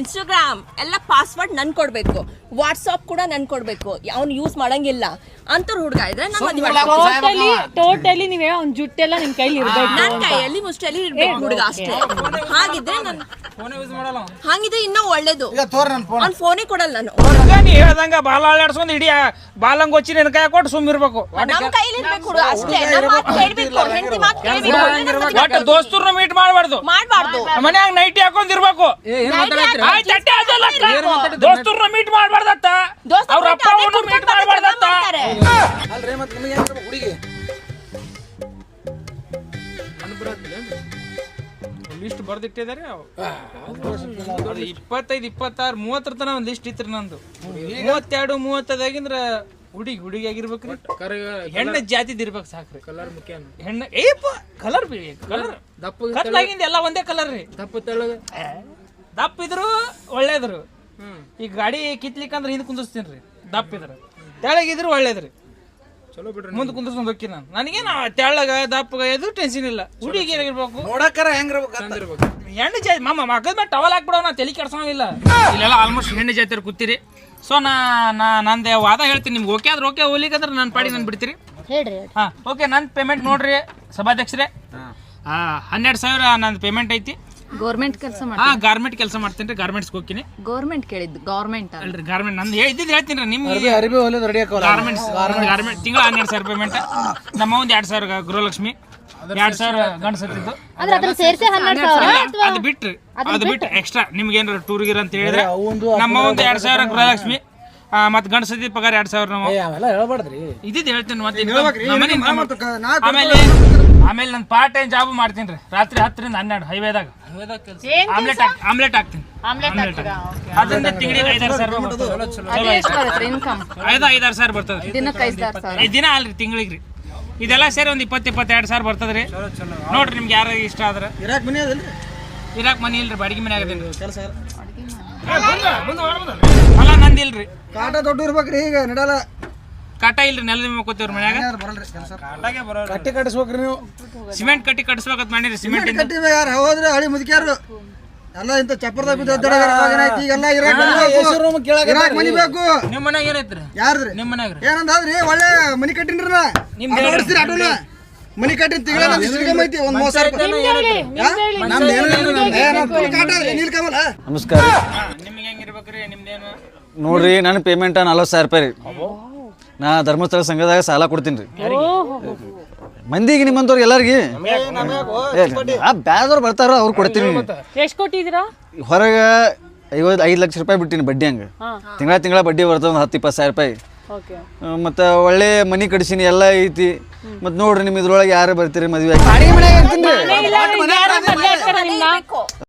Instagram ಎಲ್ಲ password ನನ್ ಕೊಡ್ಬೇಕು, ವಾಟ್ಸ್ಆಪ್ ಕೂಡ ನನ್ ಕೊಡ್ಬೇಕು, ಅವ್ನು ಯೂಸ್ ಮಾಡಂಗಿಲ್ಲ ಅಂತವ್ರ ಹುಡುಗ ಇದ್ರೆ ಟೋಟಲಿ ನೀವೇ ಒಂದ್ ಜುಟ್ಟೆಲ್ಲ ನಿಮ್ ಕೈಲಿ ಇರ್ಬೇಕು, ನನ್ ಕೈಯಲ್ಲಿ ಮುಷ್ಟಲ್ಲಿ ಇರ್ಬೇಕು ಹುಡುಗ ಅಷ್ಟೇ. ಹಾಗಿದ್ರೆ ಹಾಗಿದ್ರೆ ಇನ್ನೂ ಒಳ್ಳೇದು. ಅವ್ನ್ ಫೋನೇ ಕೊಡಲ್ಲ ನಾನು. ನೀ ಹೇಳ್ದಂಗ ಬಾಲ ಅಲ್ಲಾಡ್ಸ್ಕೊಂಡ್ ಇಡೀ ಬಾಲಂಗ್ వచ్చి ನಿನ್ ಕೈ ಕೊಟ್ಟು ಸುಮ್ ಇರ್ಬೇಕು. ನಮ್ ಕೈಲಿ ಇರ್ಬೇಕು ಹುಡುಗ ಅಷ್ಟೇ. ನಮ್ ಮಾತ್ ಕೇಳ್ಬೇಕು, ಹೆಂಡತಿ ಮಾತ್ ಕೇಳ್ಬೇಕು. ಒಟ್ಟು ದೋಸ್ತರನ್ನ ಮೀಟ್ ಮಾಡ್ಬಾರ್ದು, ಮನ್ಯಾಗ ನೈಟಿ ಹಾಕೊಂಡಿರ್ಬೇಕು. ದೋಸ್ತರನ್ನ ಮೀಟ್ ಮಾಡ್ಬಾರ್ದತ್ತ, ಅವ್ರ ಅಪ್ಪ ಅವ್ರನ್ನ ಮೀಟ್ ಮಾಡ್ಬಾರ್ದತ್ತ. ಲಿಸ್ಟ್ ಬರ್ದಿಟ್ಟಿದ್ದಾರೆ 25, 26, 30 ತನ ಒಂದ್ ಲಿಸ್ಟ್ ಇತ್ರಿ ನಂದು. 32, 35 ಹುಡುಗಿ ಆಗಿರ್ಬೇಕ್ರಿ, ಹೆಣ್ಣ ಜಾತಿದ್ ಇರ್ಬೇಕು ಸಾಕ್ರಿ. ಕಲರ್ ಮುಖ್ಯ, ಹೆಣ್ಣ ಕಲರ್ ಕತ್ಲಾಗಿಂದ ಎಲ್ಲ ಒಂದೇ ಕಲರ್ ರೀ. ದಪ್ಪ ಇದ್ರು ಒಳ್ಳೇದ್ರು. ಈಗ ಗಾಡಿ ಕಿತ್ಲಿಕ್ಕಂದ್ರೆ ಹಿಂದ್ ಕುಂದಿಸ್ತೀನಿ, ದಪ್ಪ ಇದ್ರ. ತೆಳಗಿದ್ರು ಒಳ್ಳೇದ್ರಿ, ಚಲೋ ಬಿಡ್ರಿ. ಮುಂದೆ ಕುಂದಿಸ್ಕೊಂಡ್ ಹೋಗ್ತೀನಿ ನಾನು. ನನಗೇನು ತೆಳ್ಳಗ ದಪ್ಪಗ ಎದು ಟೆನ್ಷನ್ ಇಲ್ಲ. ಹುಡುಗಿ ಏನಾಗಿರ್ಬೇಕು, ನೋಡಕ್ಕಾರ ಹೆಂಗಿರ್ಬೇಕು, ಹೆಣ್ಣು ಜಾತಿ. ಮಕ್ಕದ ಮೇಲೆ ಟವಲ್ ಹಾಕ್ಬಿಡೋ, ನಾ ತಲೆ ಕೆಡ್ಸಂಗಿಲ್ಲ. ಇಲ್ಲೆಲ್ಲ ಆಲ್ಮೋಸ್ಟ್ ಹೆಣ್ಣು ಜಾತಿಯವ್ರು ಕೂತೀರಿ. ಸೊ ನಂದೇ ವಾದ ಹೇಳ್ತೀನಿ. ನಿಮ್ಗೆ ಓಕೆ ಆದ್ರೆ ಓಕೆ, ಹೋಗ್ಲಿಕ್ಕಂದ್ರೆ ನನ್ನ ಪಾಡಿ ನಾನು ಬಿಡ್ತೀರಿ. ಹಾ ಓಕೆ. ನನ್ನ ಪೇಮೆಂಟ್ ನೋಡ್ರಿ ಸಭಾಧ್ಯಕ್ಷರೇ, 12,000 ನಂದು ಪೇಮೆಂಟ್ ಐತಿ. ಗೌರ್ಮೆಂಟ್ ಕೆಲಸ ಗಾರ್ಮೆಂಟ್ ಕೆಲಸ ಮಾಡ್ತೀನಿ ರೀ. ಗಾರ್ಮೆಂಟ್ಸ್ ಹೋಗ್ತೀನಿ. ಗೌರ್ಮೆಂಟ್ ಕೇಳಿದ್ದು ಗೌರ್ಮೆಂಟ್ ಅಲ್ರಿ, ಗಾರ್ಮೆಂಟ್ ನಂದು ಇದ್ದಿದ್ದು ಹೇಳ್ತೀನಿ ರೀ. ನಿಮ್ಗೆ ಗಾರ್ಮೆಂಟ್ಸ್ ತಿಂಗಳ 12,000 ಪೇಮೆಂಟ್. ನಮ್ಮ ಒಂದು 2,000 ಗೃಹಲಕ್ಷ್ಮಿ, 2,000 ಗಂಡಸತ್ತಿದ್ದು. ಅದು ಬಿಟ್ರಿ, ಅದು ಬಿಟ್ಟು ಎಕ್ಸ್ಟ್ರಾ ನಿಮ್ಗೆ ಏನಾರ ಟೂರ್ ಗಿರ್ ಅಂತ ಹೇಳಿದ್ರೆ ನಮ್ಮ ಒಂದು 2,000 ಗೃಹಲಕ್ಷ್ಮಿ, ಮತ್ ಗಂಡಸತಿ ಪಗಾರ 2,000 ನಾವು ಇದ್ದಿದ್ದು ಹೇಳ್ತೀನಿ. ಮತ್ತೆ ಆಮೇಲೆ ನಾನು ಪಾರ್ಟ್ ಟೈಮ್ ಜಾಬ್ ಮಾಡ್ತೀನಿ ರೀ. ರಾತ್ರಿ 10 ರಿಂದ 12 ಹೈವೇದಾಗ ಆಮ್ಲೆಟ್ ಹಾಕ್ತೀನಿ. ಅದರಿಂದ ತಿಂಗಳಿಗೆ 5,000 ಬರ್ತದೆ. 5,000 ಬರ್ತದೆ ದಿನ ಅಲ್ರಿ, ತಿಂಗಳಿಗೆ ರೀ. ಇದೆಲ್ಲ ಸೇರಿ ಒಂದು 20-22,000 ಬರ್ತದ್ರಿ. ನೋಡ್ರಿ ನಿಮ್ಗೆ ಯಾರು ಇಷ್ಟ ಆದ್ರೆ. ಇರಾಕ್ ಮನಿ ಇಲ್ರಿ, ಬಾಡಿಗೆ ಮನೆ ಆಗದೇನ್ರಿ. ಹೊಲ ನಂದಿಲ್ರಿ, ಕಾಟ ದೊಡ್ಡ ಇರ್ಬೇಕ್ರಿ. ಈಗ ನಡಲ್ಲ ಕಾಟ ಇಲ್ರಿ, ನೆಲದ ಮಕ್ಕೋತೀವ್ರಿ ಮನ್ಯಾಗ. ಕಟ್ಟಿ ಕಟ್ಟಿಸ್ಬೇಕ್ರಿ ನೀವು. ಸಿಮೆಂಟ್ ಕಟ್ಟಿ ಕಟ್ಟಿಸ್ಬೇಕಂತ ಮಾಡಿರಿ. ಸಿಮೆಂಟ್ ಕಟ್ಟಿ ಯಾರು ಹೋದ್ರೆ ಹಳಿ ಮುದುಕ್ಯಾರು ಎಲ್ಲ ಇಂತ ಚಪ್ಪರದ ಈಗೆಲ್ಲ ಇರಾಕ್ ಮನಿ ಬೇಕು. ನಿಮ್ ಮನ್ಯಾಗ ಏನೈತ್ರಿ? ಯಾರ್ದ್ರಿ? ನಿಮ್ ಮನ್ಯಾಗ ಏನಂದ್ರಿ? ಒಳ್ಳೆ ಮನಿ ಕಟ್ಟಿನ್ರಿ ನಾ. ಆಟೋನ ಮನಿ ಕಟ್ಟಿನ ತಿಂಗಳ ಐತಿ ಒಂದ್ 30,000 ನೀಲ್ಕಮಲ. ನಮಸ್ಕಾರ. ನಿಮ್ಗೆ ಹೆಂಗಿರ್ಬೇಕ್ರಿ? ನಿಮ್ದೇನು ನೋಡ್ರಿ, ನನ್ನ ಪೇಮೆಂಟ್ 40,000 ರೂಪಾಯಿ ರೀ. ನಾ ಧರ್ಮಸ್ಥಳ ಸಂಘದಾಗ ಸಾಲ ಕೊಡ್ತೀನಿ ರೀ ಮಂದಿಗೆ, ನಿಮ್ಮಂತವ್ರಿಗೆ ಎಲ್ಲರಿಗೆ. ಬ್ಯಾದವ್ರು ಬರ್ತಾರ, ಅವ್ರು ಕೊಡ್ತೀನಿ. ಎಷ್ಟು ಕೊಟ್ಟಿದ್ದೀರಾ? ಹೊರಗೆ 5 ಲಕ್ಷ ರೂಪಾಯಿ ಬಿಟ್ಟಿನಿ ಬಡ್ಡಿ. ಹಂಗೆ ತಿಂಗಳ ಬಡ್ಡಿ ಬರ್ತದೆ, ಒಂದು 10-20,000 ರೂಪಾಯಿ. ಮತ್ತು ಒಳ್ಳೆ ಮನಿ ಕಡಿಸಿನಿ, ಎಲ್ಲ ಐತಿ. ಮತ್ತು ನೋಡ್ರಿ, ನಿಮ್ಮ ಇದ್ರೊಳಗೆ ಯಾರು ಬರ್ತೀರಿ ಮದುವೆ?